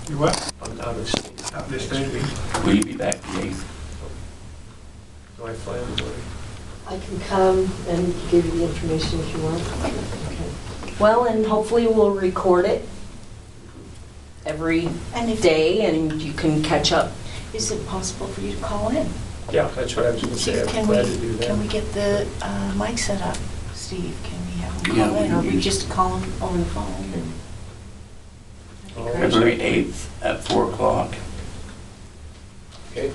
You what? I'm out of state. Out this day? Will you be back the 8th? Do I fly in the morning? I can come and give you the information if you want. Okay. Well, and hopefully we'll record it every day and you can catch up. Is it possible for you to call in? Yeah, that's what I was going to say. Steve, I'm glad to do that. can we get the mic set up? Steve, can we have him Yeah, call in, or we we can. just call him over the phone? And Oh, February 8th at 4 o'clock. Okay.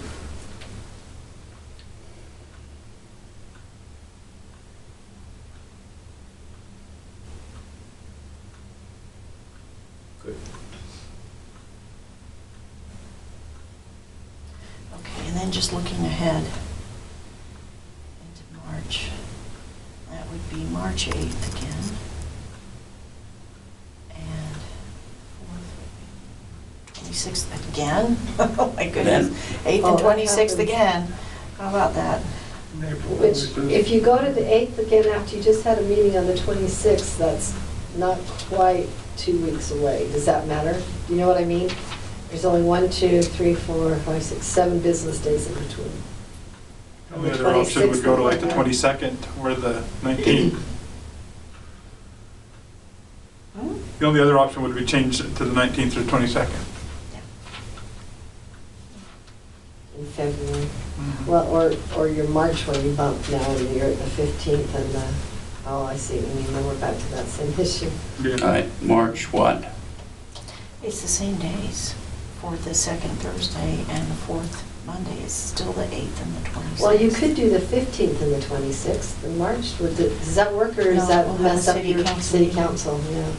Good. Okay, and then just looking ahead into March, that would be March 8th again. And 4th, 26th again? Oh my goodness. 8th and Oh, that 26th happens. again. How about that? Which, if you go to the 8th again after you just had a meeting on the 26th, that's not quite 2 weeks away. Does that matter? Do you know what I mean? There's only 1, 2, 3, 4, 5, 6, 7 business days in between. The only other option would go to like the 22nd or the 19th. Hmm? The only other option would be changed to the 19th or 22nd. In February. Mhm. Well, or your March one you bumped now, and you're at the 15th and the, oh, I see, and then we're back to that same issue. Yeah. All right, March what? It's the same days for the second Thursday and the fourth Monday. It's still the 8th and the 26th. Well, you could do the 15th and the 26th in March. Does that work, or No, does that we'll have mess a up city your council city meeting. council? Yeah.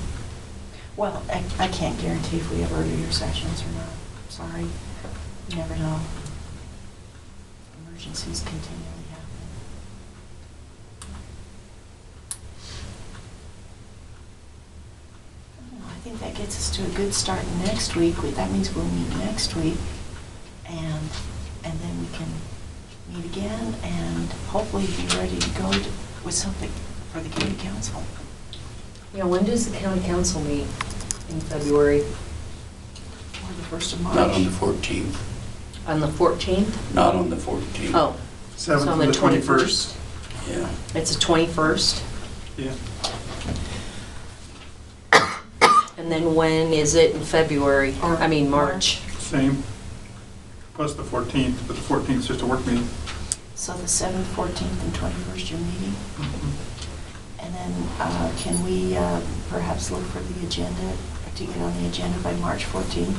Well, I can't guarantee if we have earlier sessions or not. Sorry. You never know. Emergencies continually happen. I think that gets us to a good start next week. That means we'll meet next week, and then we can meet again and hopefully be ready to go with something for the county council. Yeah, when does the county council meet in February? Or the 1st of March. Not on the 14th. On the 14th? Not on the 14th. Oh, 7th so on and the the 21st. Yeah. it's the 21st? Yeah. And then when is it in February? Or I mean, March. Same. Plus the 14th, but the 14th is just a work meeting. So the 7th, 14th, and 21st you're meeting? And then can we perhaps look for the agenda, to get on the agenda by March 14th?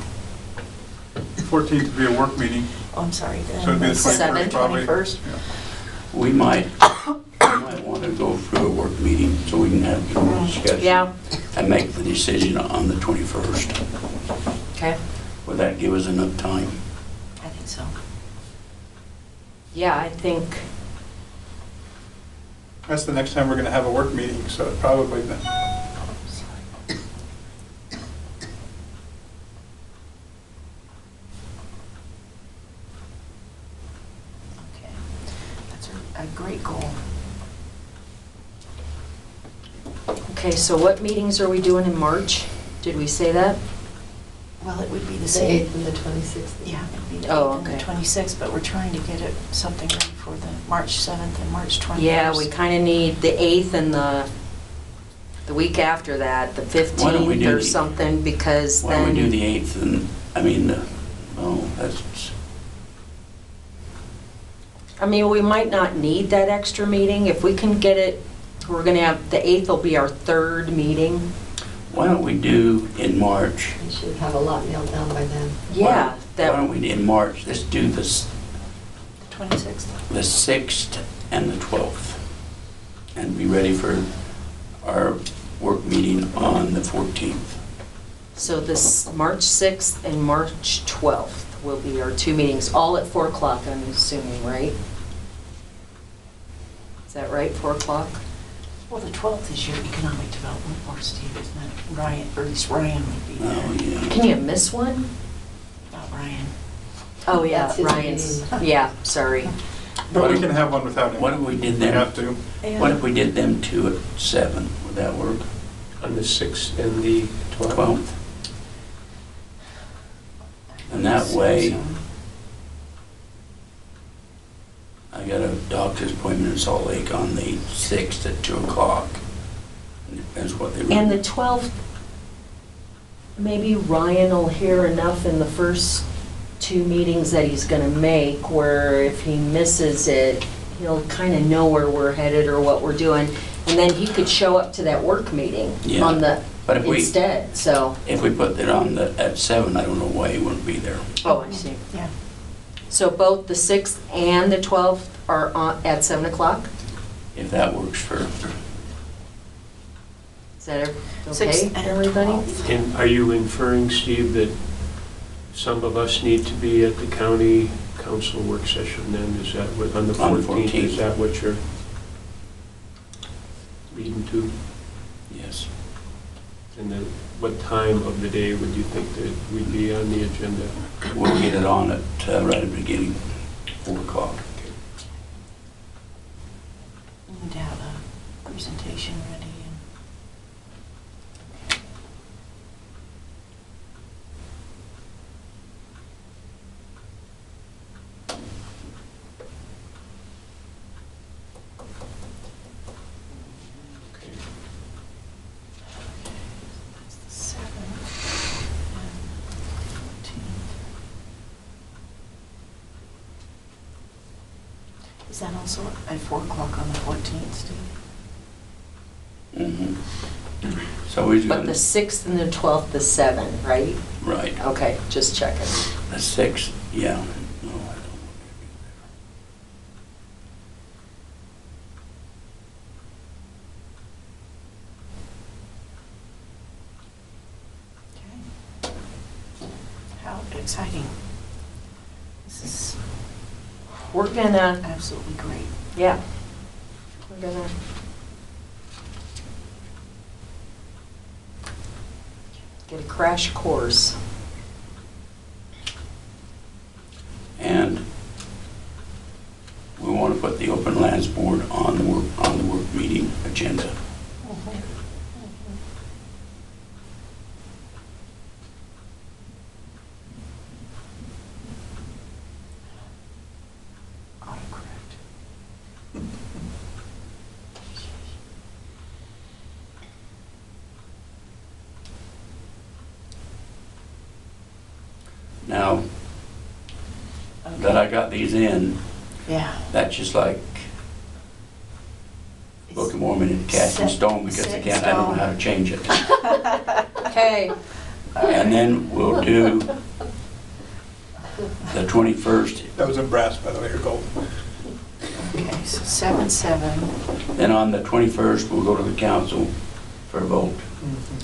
14th would be a work meeting. Oh, I'm sorry, So it'd be the 21st 21st probably. 21st? Yeah. We might want to go through a work meeting so we can have the discussion. Yeah. And make the decision on the 21st. Okay. Will that give us enough time? I think so. Yeah, I think, That's the next time we're going to have a work meeting, so it probably then. Sorry. Okay, that's a great goal. okay, so what meetings are we doing in March? Did we say that? Well, it would be the The same. 8th and the 26th. Yeah, it'd be the Oh, 8th and the okay. 26th, but we're trying to get it something ready for the March 7th and March 21st. Yeah, we kind of need the 8th and the week after that, the Why don't we 15th do or the- something, because Why don't then... we do the 8th and, I mean, that's, I mean, we might not need that extra meeting. If we can get it, we're going to have, the 8th will be our 3rd meeting. why don't we do in March? You should have a lot nailed down by then. Yeah, Why don't that, we, in March, let's do this, The 26th. the 6th and the 12th, and be ready for our work meeting on the 14th. so this March 6th and March 12th will be our 2 meetings, all at 4 o'clock, I'm assuming, right? Is that right, 4 o'clock? Well, the 12th is your economic development board, Steve, isn't it? Ryan, or at least Ryan would be there. Oh, yeah. Can you miss one? Not Ryan. Oh, yeah, That's his Ryan's, meeting. yeah, sorry. But we can have one without him. What if we did We have them, to. what if we did them 2 at 7? Would that work? On the 6th and the 12th? 12th? that way, I got a doctor's appointment in Salt Lake on the 6th at 2 o'clock. Depends what they And the 12th, maybe Ryan will hear enough in the first 2 meetings that he's gonna make, where if he misses it, he'll kind of know where we're headed or what we're doing. And then he could show up to that work meeting Yeah, on the, but if we- instead, so. If we put it on at 7, I don't know why he wouldn't be there. Oh, I see. Yeah. So both the 6th and the 12th are on, at 7 o'clock? If that works for, Is that Sixth okay, and everybody? 12th. And are you inferring, Steve, that some of us need to be at the county council work session then? Is that what, on the On the 14th, is 14th. that what you're leading to? yes. And then what time of the day would you think that we'd be on the agenda? We'll get it on at, right at the beginning, 4 o'clock. We need to have a presentation ready. Okay. That's the 7th and 14th. Is that also at 4 o'clock on the 14th, Steve? Mhm. So we're But going the to, 6th and the 12th, the 7, right? right, Okay, just checking. the 6th, yeah. No, I don't. Okay. How exciting. This is We're gonna, absolutely great. yeah, we're gonna get a crash course. And we want to put the Open Lands Board on the work meeting agenda. Autocorrect. Now, that I got these in, Yeah. that's just like Book of Mormon and cast in Set- stone because set in again, I don't know stone. how to change it. Okay, And then we'll do the 21st. That was in brass, by the way, or gold. Okay, so 7/7. Then on the 21st, we'll go to the council for a vote,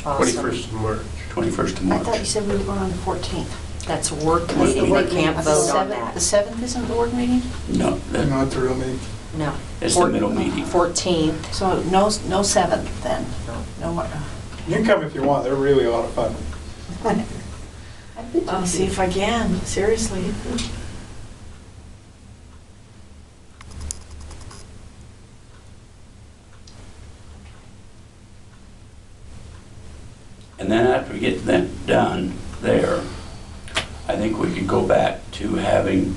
awesome. 21st of March. 21st of I thought you March. said we were going on the 14th. That's a work That's meeting, the they work can't The vote on 7th The that. 7th isn't the board meeting? No, that- No, it's a real meeting. No. it's the middle meeting. 14th. So no 7th then? No more. You can come if you want, they're really a lot of fun. I'll see if I can, seriously. And then after we get that done there, I think we could go back to having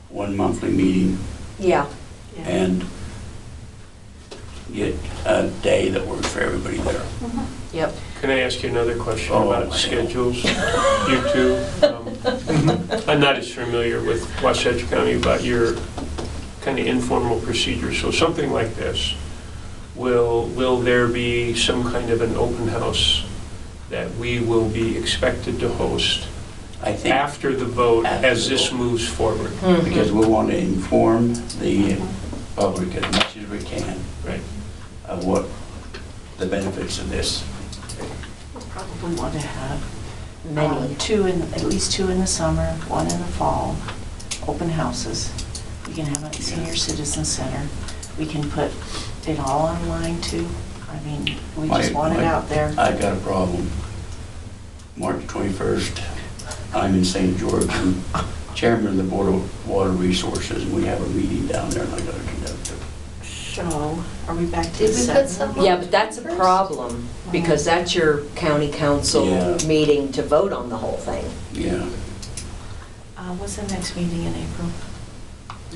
one monthly meeting Yeah, and get a day that works for everybody there. yep. Can I ask you another question Oh, about I schedules? You two, I'm not as familiar with Wasatch County about your kind of informal procedure. So something like this, will there be some kind of an open house that we will be expected to host I think, after the vote After as the this vote. moves forward? because we want to inform the public as much as we can Right. of what the benefits of this. We'll probably want to have Many. at least 2 in the summer, 1 in the fall, open houses. We can have a senior citizen center. We can put it all online too. I mean, we just want it out there. I got a problem. March 21st, I'm in St. George, I'm chairman of the Board of Water Resources, and we have a meeting down there, and I gotta conduct it. So, are we back to Did the we put 7th? some- Yeah, but that's a problem, because that's your county council Yeah. meeting to vote on the whole thing. Yeah. What's the next meeting in April?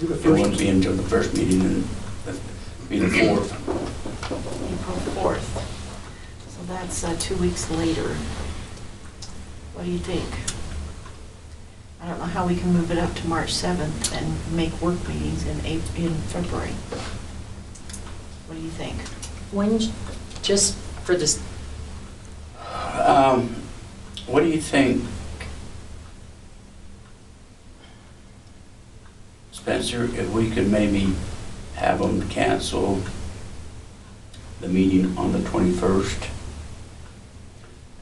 It wouldn't be until the first meeting, and that'd be the 4th. April 4th. So that's 2 weeks later. What do you think? I don't know how we can move it up to March 7th and make work meetings in February. What do you think? When, just for this, What do you think, Spencer, if we could maybe have them cancel the meeting on the 21st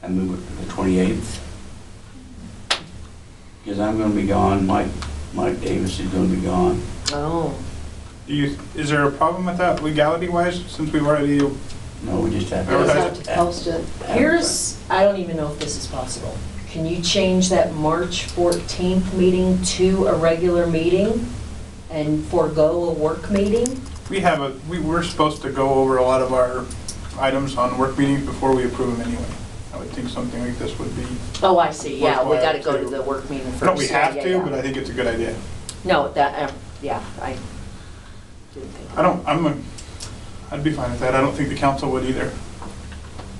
and move it to the 28th? Because I'm going to be gone, Mike Davis is going to be gone. oh, Is there a problem with that legality-wise, since we've already, No, we just have We just to. have to post it. here's, I don't even know if this is possible. Can you change that March 14th meeting to a regular meeting and forego a work meeting? we're supposed to go over a lot of our items on work meetings before we approve them anyway. I would think something like this would be, Oh, I see, yeah, we Worthwhile gotta go to to- the work meeting first. no, we Yeah, have yeah, to, yeah. but I think it's a good idea. No, that, yeah, I didn't think. I'd be fine with that. I don't think the council would either.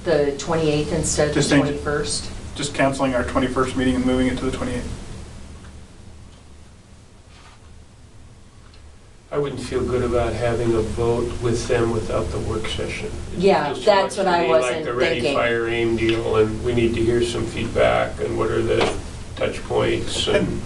The 28th instead of the Just change it. 21st? Just canceling our 21st meeting and moving it to the 28th. I wouldn't feel good about having a vote with them without the work session. It Yeah, feels too that's much what to I me wasn't like the ready, thinking. fire, aim deal, and we need to hear some feedback and what are the touch points and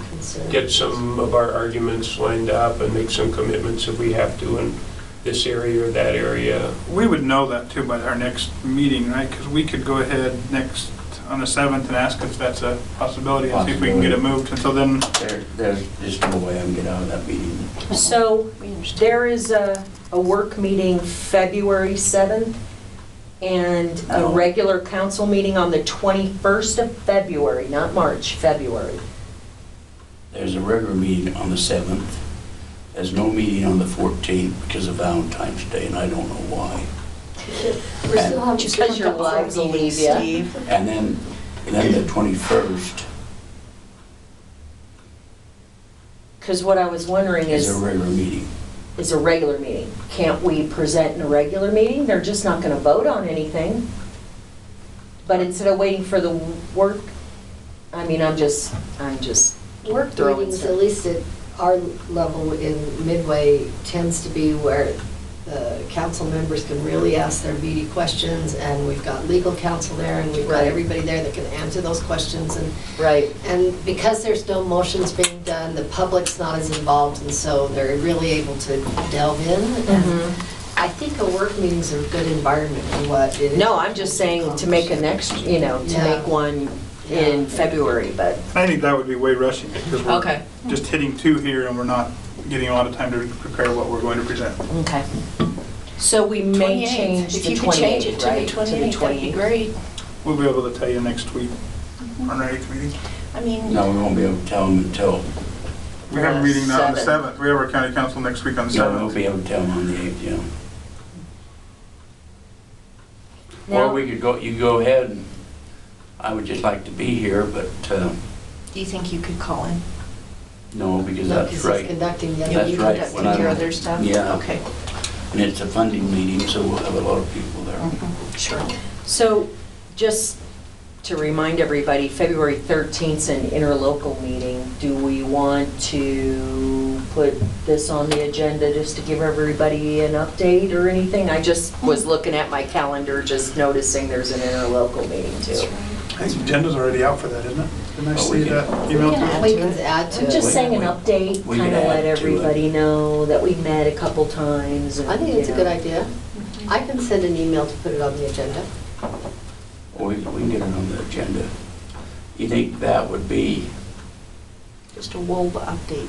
get some of our arguments lined up and make some commitments if we have to in this area or that area. We would know that too by our next meeting, right? Because we could go ahead next, on the 7th, and ask if that's a possibility and see if we can get it moved. Until then, There's just no way I can get out of that meeting. So We understand. there is a work meeting February 7th and a No. regular council meeting on the 21st of February, not March, February. There's a regular meeting on the 7th. There's no meeting on the 14th because of Valentine's Day, and I don't know why. We're still having. Just because your wives will leave you. Steve. And then the 21st Because what I was wondering is a is regular meeting. a regular meeting. Can't we present in a regular meeting? They're just not going to vote on anything. But instead of waiting for the work, I mean, I'm just Work throwing meetings, stuff. at least at our level in Midway, tends to be where the council members can really ask their meaty questions, and we've got legal counsel there, and we've got Right. everybody there that can answer those questions, right. and because there's no motions being done, the public's not as involved, and so they're really able to delve in. And Mhm. I think a work meeting's a good environment for what it is. No, I'm just saying to make a next, to Yeah. make one in February, but, I think that would be way rushing it because we're okay, just hitting 2 here and we're not getting a lot of time to prepare what we're going to present. okay. So we may 28th. change If the you could change 28th, it to the right? 28th, that'd be great. We'll be able to tell you next week on our 8th meeting. I mean, No, we won't be able to tell them until, We have a meeting now on the 7th. 7th. We have our county council next week on the no, we won't 7th. be able to tell them on the 8th, yeah. Now- Or we could go, you go ahead, and I would just like to be here, but do you think you could call in? no, because No, that's 'cause he's right. conducting the That's other meeting. right. Take when I'm- care of their stuff? Yeah. Okay. And it's a funding meeting, so we'll have a lot of people there. Sure. So just to remind everybody, February 13th is an interlocal meeting. Do we want to put this on the agenda just to give everybody an update or anything? I just was looking at my calendar, just noticing there's an interlocal meeting That's too. right. I think the agenda's already out for that, isn't it? Didn't I Oh, see we can- that email? we can too? add We to can it. add to I'm it. just We- saying an we- update, we kind can of let add to it. everybody know that we met a couple times. and, I think it's a you good know. idea. I can send an email to put it on the agenda. Or we can get it on the agenda. You think that would be, Just a WOLB update,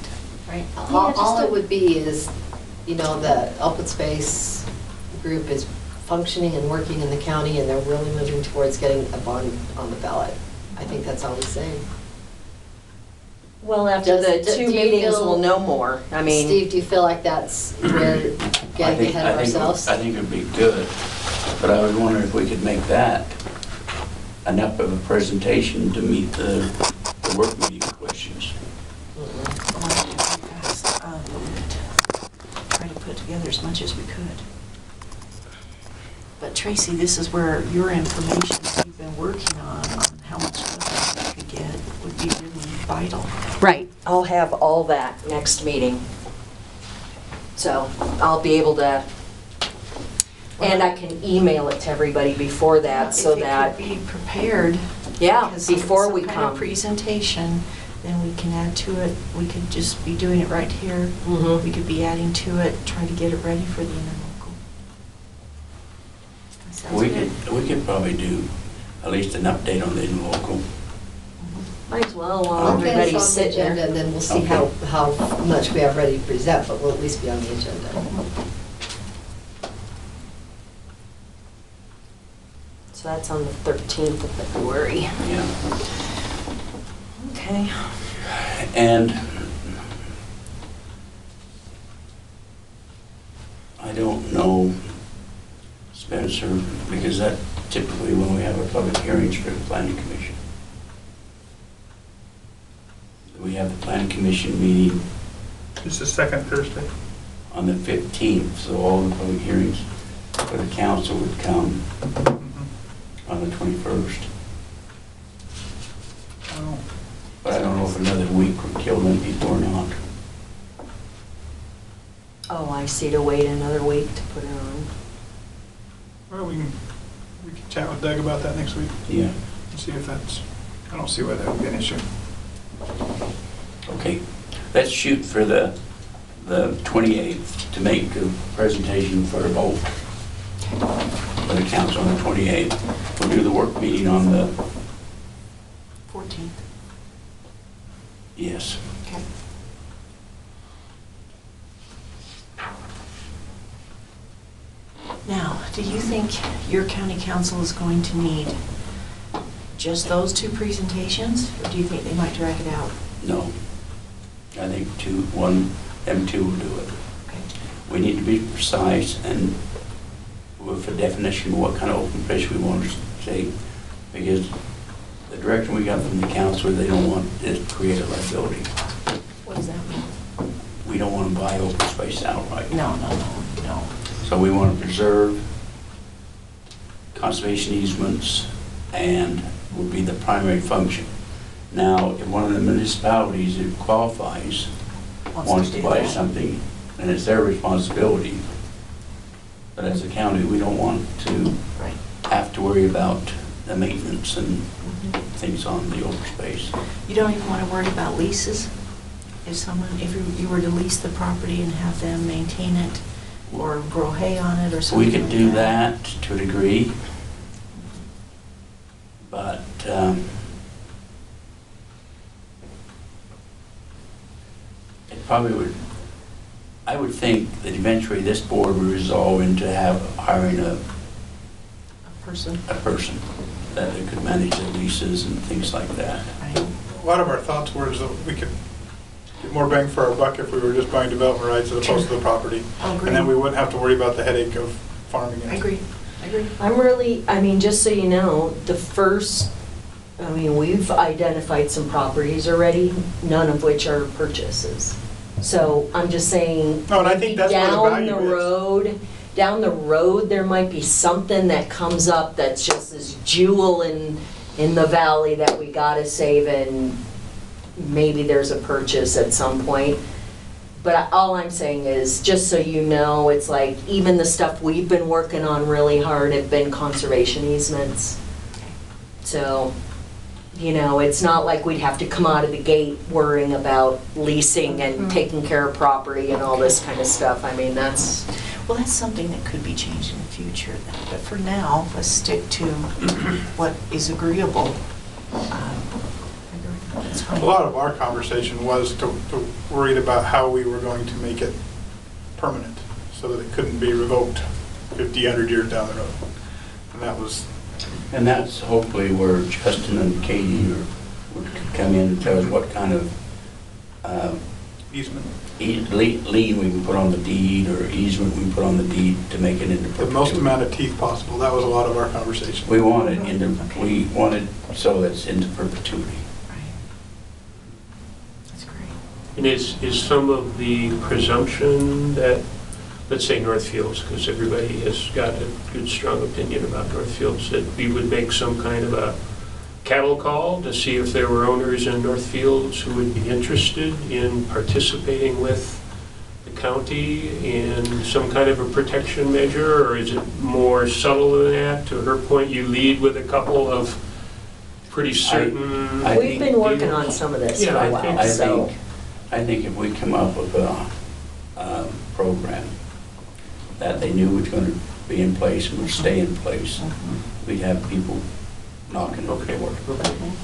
right? All it would be is, the open space group is functioning and working in the county, and they're really moving towards getting a bond on the ballot. I think that's all we're saying. Well, after the Do two you meetings, feel- we'll know more. I mean, Steve, do you feel like that's, we're getting ahead of ourselves? I think it'd be good, but I was wondering if we could make that enough of a presentation to meet the work meeting questions. Try to put together as much as we could. But Tracy, this is where your information that you've been working on how much stuff you could get would be really vital. right, I'll have all that next meeting. So I'll be able to, and I can email it to everybody before that so that, If it could be prepared. yeah, because before we some kind of come. presentation, then we can add to it. We could just be doing it right here. Mhm. We could be adding to it, try to get it ready for the interlocal. That sounds good. We could probably do at least an update on the interlocal. Might as well while I'll get us everybody's on the sitting agenda, there. and then we'll see Okay. how much we have ready to present, but we'll at least be on the agenda. So that's on the 13th of February. Yeah. Okay. And I don't know, Spencer, because that typically when we have our public hearings for the planning commission. We have the planning commission meeting It's the second Thursday. on the 15th, so all the public hearings for the council would come on the 21st. Oh. But I don't know if another week would kill them people or not. Oh, I see, to wait another week to put it on. Well, we can chat with Doug about that next week Yeah, and see if that's, I don't see why that would be an issue. okay. Let's shoot for the 28th to make a presentation for a vote for the council on the 28th. We'll do the work meeting on the, 14th. yes. Okay. Now, do you think your county council is going to need just those two presentations? Or do you think they might drag it out? No. I think them two will do it. Okay. We need to be precise and with a definition of what kind of open space we want to say, because the direction we got from the council, they don't want it to create a liability. What does that mean? We don't want to buy open space outright. No. So we want to preserve conservation easements and would be the primary function. Now, if one of the municipalities who qualifies wants to do buy that. something, then it's their responsibility. But as a county, we don't want to Right. have to worry about the maintenance and Mhm. things on the open space. You don't even want to worry about leases? If you were to lease the property and have them maintain it or grow hay on it or something We could like do that to a degree, but it probably would, I would think that eventually this board would resolve into hiring A person, a person that could manage the leases and things like that. right? A lot of our thoughts were is that we could get more bang for our buck if we were just buying development rights as opposed to the property. I agree. And then we wouldn't have to worry about the headache of farming it. I agree. I mean, just so you know, we've identified some properties already, none of which are purchases. So I'm just saying. No, and I think that's where the value is. Down the road, there might be something that comes up that's just this jewel in the valley that we gotta save, and maybe there's a purchase at some point. But all I'm saying is, just so you know, it's like, even the stuff we've been working on really hard have been conservation easements. So, it's not like we'd have to come out of the gate worrying about leasing and taking care of property and all this kind of stuff. I mean, that's something that could be changed in the future. But for now, let's stick to what is agreeable. That's fine. A lot of our conversation was to worried about how we were going to make it permanent so that it couldn't be revoked 50, 100 years down the road. And that was, And that's hopefully where Justin and Katie would come in and tell us what kind of Easement. lien we can put on the deed, or easement we can put on the deed to make it into The perpetuity. most amount of teeth possible. That was a lot of our conversation. We want it so it's into perpetuity. Right. That's great. And is some of the presumption that, let's say Northfields, because everybody has got a good, strong opinion about Northfields, that we would make some kind of a cattle call to see if there were owners in Northfields who would be interested in participating with the county in some kind of a protection measure, or is it more subtle than that? To her point, you lead with a couple of pretty certain... We've been working on some of this for Yeah, a while, I so. think if we come up with a program that they knew was going to be in place and would stay in place, we'd have people knocking on the door.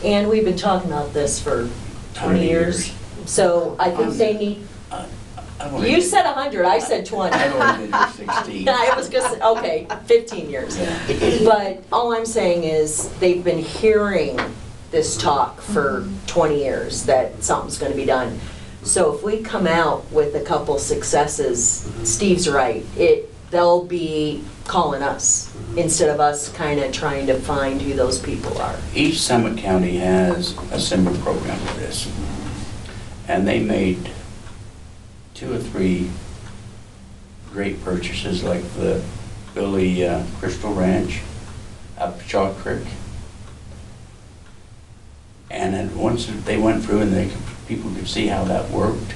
And we've been talking about this for 20 years. So I think they need, you said 100, I said 20. I've only been here 16. I was gonna say, okay, 15 years. Yeah. But all I'm saying is, they've been hearing this talk for 20 years, that something's gonna be done. So if we come out with a couple successes, Steve's right, they'll be calling us, instead of us kind of trying to find who those people are. Each Summit County has a similar program for this. And they made 2 or 3 great purchases, like the Billy Crystal Ranch up Chalk Creek. And then once they went through and people could see how that worked,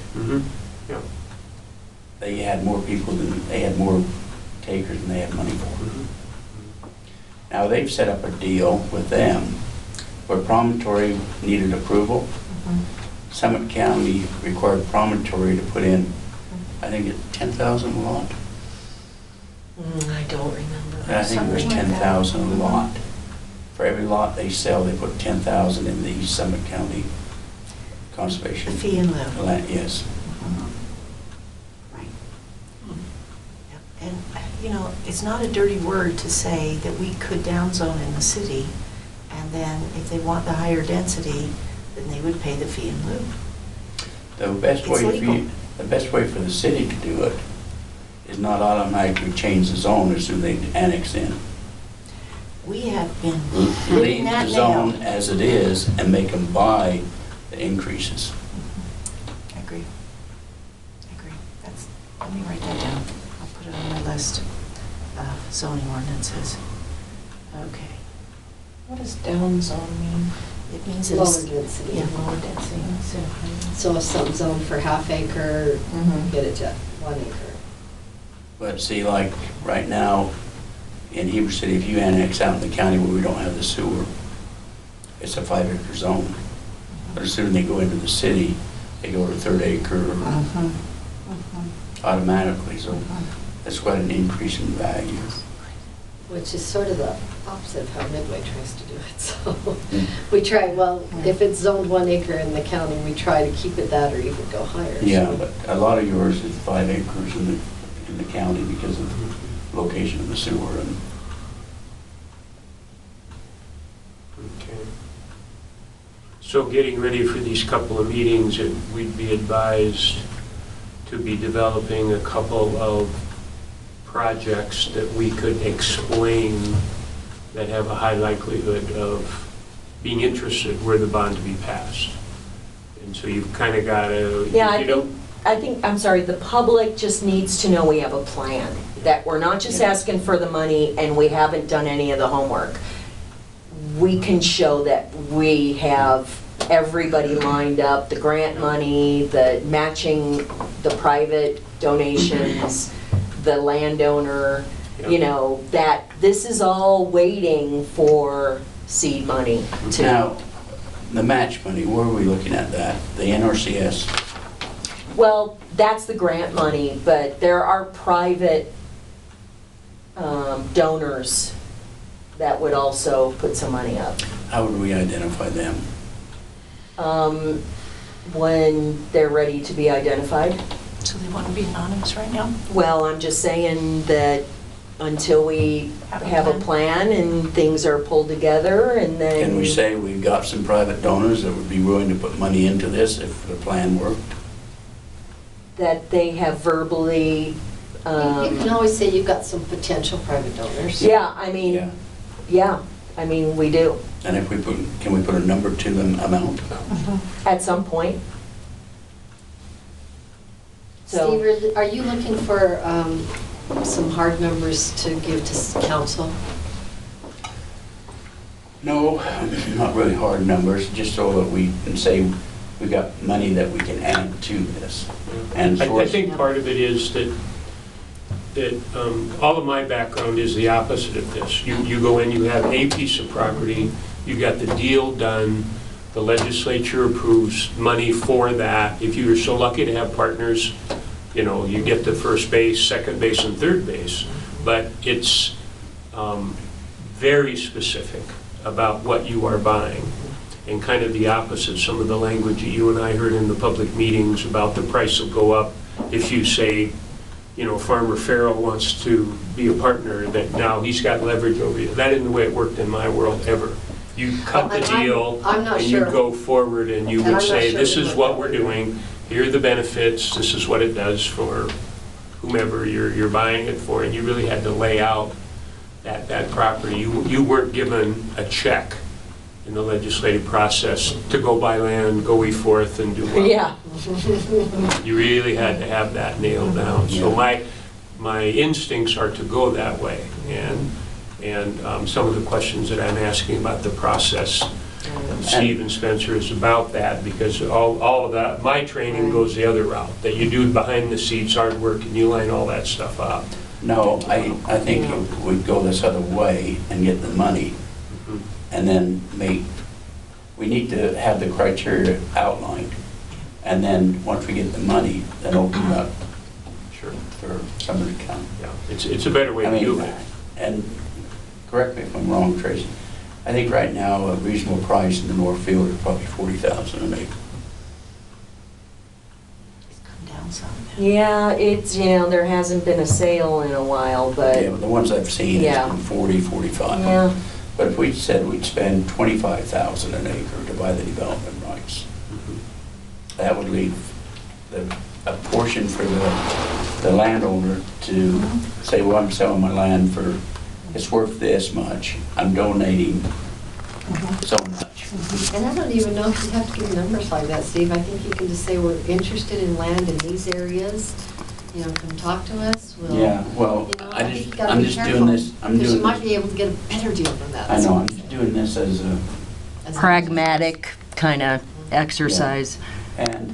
Yeah. they had more takers than they had money for. Now, they've set up a deal with them where Promontory needed approval. Summit County required Promontory to put in, I think it's 10,000 a lot. I don't remember. I think it was 10,000 a lot. For every lot they sell, they put 10,000 in the East Summit County Conservation. Fee in lieu. Land, yes. Right. Yep. And, you know, it's not a dirty word to say that we could downzone in the city, and then if they want the higher density, then they would pay the fee in lieu. The best It's way legal. the best way for the city to do it is not automatically change the zone as soon as they annex in. We have been Leave hitting the that zone nail. as it is and make them buy the increases. I agree. I agree. Let me write that down. I'll put it on my list of zoning ordinances. Okay. What does downzone mean? It means Lower it's... density. Yeah, lower density. instead of higher. So if something's zoned for ½ acre, Mhm. get it to 1 acre. But see, like right now in Heber City, if you annex out in the county where we don't have the sewer, it's a 5 acre zone. But as soon as they go into the city, they go to 3rd acre Mhm. automatically. So that's quite an increase in value. Which is sort of the opposite of how Midway tries to do it, so. We try, well, if it's zoned 1 acre in the county, we try to keep it that or even go higher. Yeah, so. but a lot of yours is 5 acres in the county because of the location of the sewer. And Okay. So getting ready for these couple of meetings, we'd be advised to be developing a couple of projects that we could explain that have a high likelihood of being interested were the bond to be passed. And so you've kind of got to, Yeah, you know, I'm sorry, the public just needs to know we have a plan, that we're not just asking for the money and we haven't done any of the homework. We can show that we have everybody lined up, the grant money, the matching, the private donations, the landowner, you know, that this is all waiting for seed money to. now, the match money, where are we looking at that? The NRCS? Well, that's the grant money, but there are private donors that would also put some money up. How would we identify them? When they're ready to be identified. So they want to be anonymous right now? Well, I'm just saying that until we have a plan and things are pulled together, and then... Can we say we've got some private donors that would be willing to put money into this if the plan worked? That they have verbally... You can always say you've got some potential private donors. Yeah, I mean, Yeah. yeah, I mean, we do, And if we put, can we put a number to the amount? at some point. So, Steve, are you looking for some hard numbers to give to council? No, not really hard numbers, just so that we can say we've got money that we can add to this. And I think part of it is that all of my background is the opposite of this. You go in, you have a piece of property, you got the deal done, the legislature approves money for that. If you're so lucky to have partners, you know, you get the first base, second base, and third base. But it's very specific about what you are buying, and kind of the opposite, some of the language that you and I heard in the public meetings about the price will go up if you say, you know, Farmer Farrell wants to be a partner, that now he's got leverage over you. That isn't the way it worked in my world ever. You cut the deal, I'm not and you sure. go forward, and you And would I'm not say, sure this we is would. what we're doing, here are the benefits, this is what it does for whomever you're buying it for, and you really had to lay out that property. You weren't given a check in the legislative process to go buy land, go forth and do well. yeah, You really had to have that nailed down. So Yeah. my instincts are to go that way. And some of the questions that I'm asking about the process, Steve and Spencer, is about that, because all of that, my training goes the other route, that you do behind the scenes hard work and you line all that stuff up. No, I think if we go this other way and get the money, and then we need to have the criteria outlined. And then, once we get the money, then open it up Sure. for somebody to come. Yeah, it's a better way I to do mean, it. and correct me if I'm wrong, Tracy, I think right now a reasonable price in the Northfield is probably 40,000 an acre. It's come down some. yeah, it's, you know, there hasn't been a sale in a while, but, Yeah, but the ones I've seen Yeah. has been 40, 45. yeah, But if we said we'd spend 25,000 an acre to buy the development rights, that would leave a portion for the landowner to say, well, I'm selling my land for, it's worth this much, I'm donating so much. And I don't even know if you have to give numbers like that, Steve. I think you can just say, we're interested in land in these areas, you know, come talk to us. We'll, Yeah, well, you know, think you gotta I'm be just careful, doing this, because you might be able to get a better deal than that. I That's know, all I'm just doing this as a, As a- pragmatic kind of exercise. and